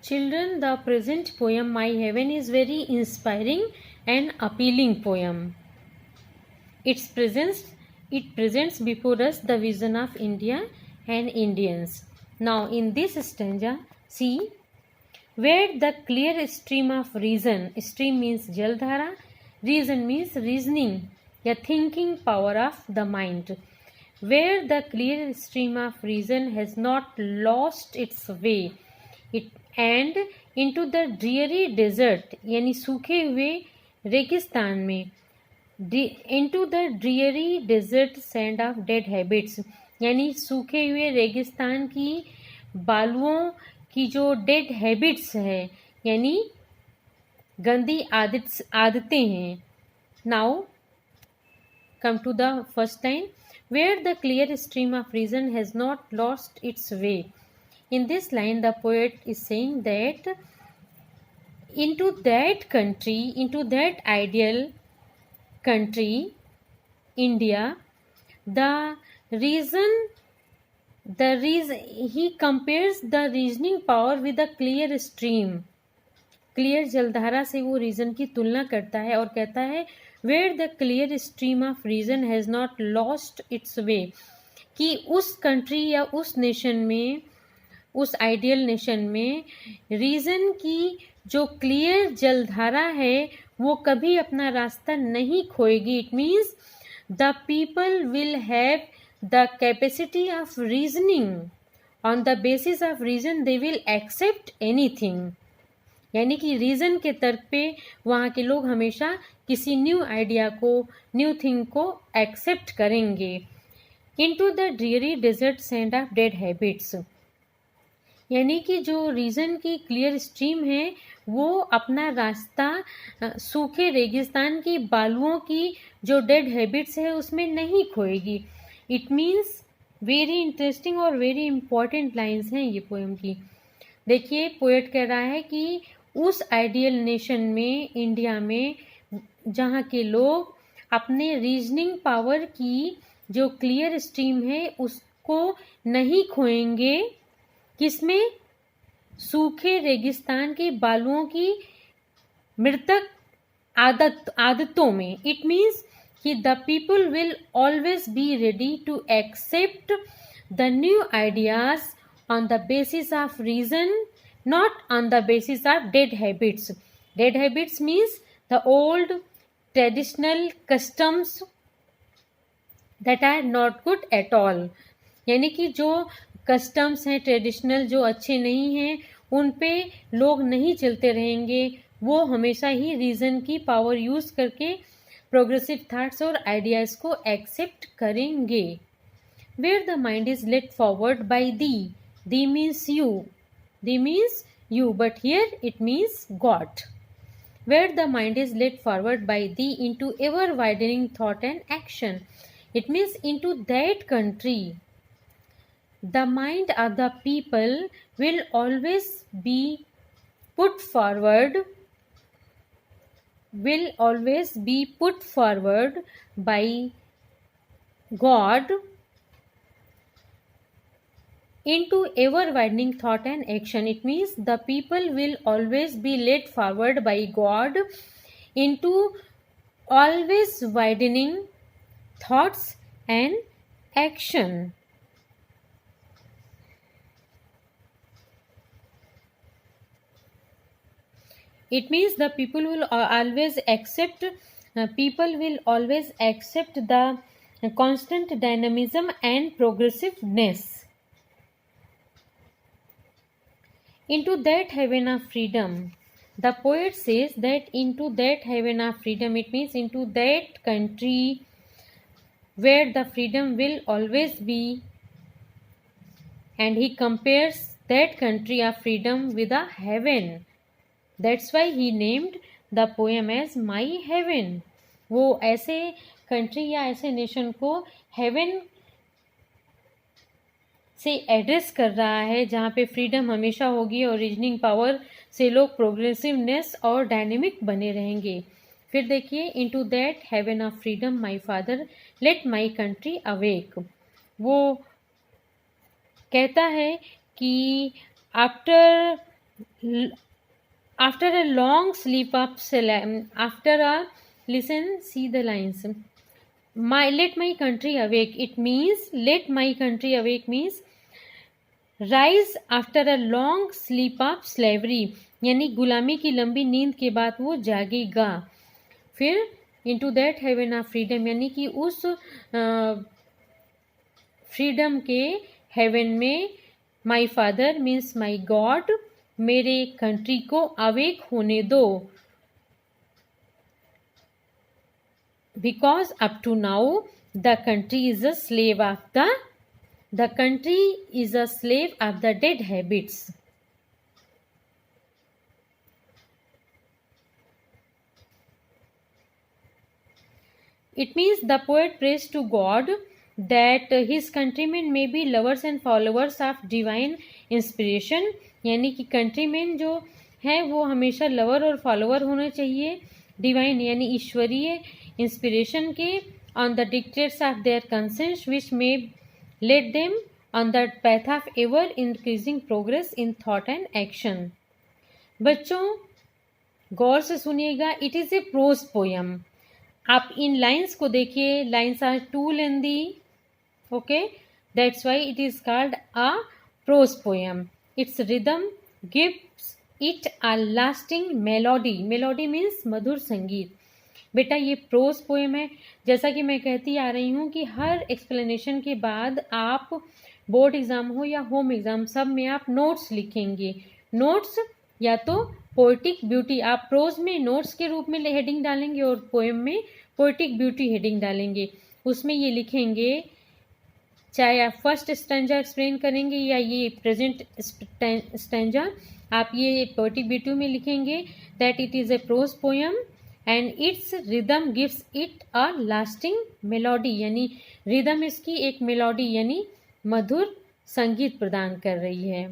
Children, the present poem My Heaven is very inspiring and appealing poem. It presents before us the vision of India and Indians. Now in this stanza, see, where the clear stream of reason, stream means Jaldhara, reason means reasoning, a thinking power of the mind. Where the clear stream of reason has not lost its way, and into the dreary desert, यानी सूखे हुए रेगिस्तान में, into the dreary desert sand of dead habits, यानी सूखे हुए रेगिस्तान की बालुओं की जो डेड हैबिट्स है, यानी गंदी आदतें हैं. Now come to the first line. Where the clear stream of reason has not lost its way. In this line, the poet is saying that into that country, into that ideal country, India, the reason, he compares the reasoning power with a clear stream. Clear जलधारा से वो reason की तुलना करता है और कहता है where the clear stream of reason has not lost its way, कि उस कंट्री या उस नेशन में, उस आइडियल नेशन में रीजन की जो क्लियर जलधारा है वो कभी अपना रास्ता नहीं खोएगी. It means the people will have the capacity of reasoning. On the basis of reason they will accept anything, यानी कि रीज़न के तर्क पे वहाँ के लोग हमेशा किसी न्यू आइडिया को, न्यू थिंग को एक्सेप्ट करेंगे. Into the dreary desert sand of dead habits, यानी कि जो रीज़न की क्लियर स्ट्रीम है वो अपना रास्ता सूखे रेगिस्तान की बालुओं की जो डेड हैबिट्स है उसमें नहीं खोएगी. इट मीन्स वेरी इंटरेस्टिंग और वेरी इंपॉर्टेंट लाइन्स हैं ये पोएम की. देखिए, पोएट कह रहा है कि उस आइडियल नेशन में, इंडिया में, जहाँ के लोग अपने रीजनिंग पावर की जो क्लियर स्ट्रीम है उसको नहीं खोएंगे. किसमें? सूखे रेगिस्तान के बालुओं की मृतक आदतों में. इट मीन्स कि the people will always be ready to accept the new ideas on the basis of reason, not on the basis of dead habits. Dead habits means the old traditional customs that are not good at all. यानी कि जो customs हैं traditional जो अच्छे नहीं हैं उन पे लोग नहीं चलते रहेंगे. वो हमेशा ही रीज़न की पावर यूज़ करके प्रोग्रेसिव थाट्स और आइडियाज़ को एक्सेप्ट करेंगे. Where the mind is led forward by thee. Thee means you. Thee means you, but here it means God. Where the mind is led forward by thee into ever widening thought and action. It means into that country. The mind of the people will always be put forward, by God into ever widening thought and action. It means the people will always be led forward by God into always widening thoughts and action. It means the people will always accept the constant dynamism and progressiveness. Into that heaven of freedom. The poet says that into that heaven of freedom, it means into that country where the freedom will always be, and he compares that country of freedom with a heaven. That's why he named the poem as My Heaven. वो ऐसे country या ऐसे nation को haven से address कर रहा है जहाँ पे फ्रीडम हमेशा होगी और रीजनिंग पावर से लोग प्रोग्रेसिवनेस और डायनेमिक बने रहेंगे. फिर देखिए, into that heaven of freedom my father let my country awake. वो कहता है कि after After a long sleep of after a listen, see the lines. Let my country awake, it means let my country awake means rise after a long sleep of slavery, यानी गुलामी की लंबी नींद के बाद वो जागेगा। फिर into that heaven of freedom, यानी कि उस फ्रीडम के हेवन में my father means my God मेरे कंट्री को अवेक होने दो, because up to now the country is a slave of the country is a slave of the dead habits. It means the poet prays to God that his countrymen may be lovers and followers of divine inspiration, यानी कि countryman जो है वो हमेशा lover और follower होना चाहिए divine यानी ईश्वरीय इंस्पिरेशन के, on the dictates of their conscience which may lead them on the path of ever increasing progress in thought and action. बच्चों गौर से सुनिएगा, it is a prose poem. आप इन लाइन्स को देखिए, lines are too lengthy, okay, that's why it is called a prose poem. It's rhythm gives it a lasting melody, melody means मधुर संगीत। बेटा ये प्रोज पोयम है, जैसा कि मैं कहती आ रही हूँ कि हर एक्सप्लेनेशन के बाद आप बोर्ड एग्जाम हो या होम एग्जाम सब में आप नोट्स लिखेंगे। नोट्स या तो पोएटिक ब्यूटी, आप प्रोज में नोट्स के रूप में हेडिंग डालेंगे और पोएम में पोएटिक ब्यूटी हेडिंग डालेंगे। उसमें ये लिखेंगे, चाहे आप फर्स्ट स्टैंजा एक्सप्लेन करेंगे या ये प्रेजेंट स्टैंजा, आप ये पोएटिक ब्यूटी में लिखेंगे that it is a prose poem and its rhythm gives it a lasting melody, यानी रिदम इसकी एक मेलोडी यानी मधुर संगीत प्रदान कर रही है।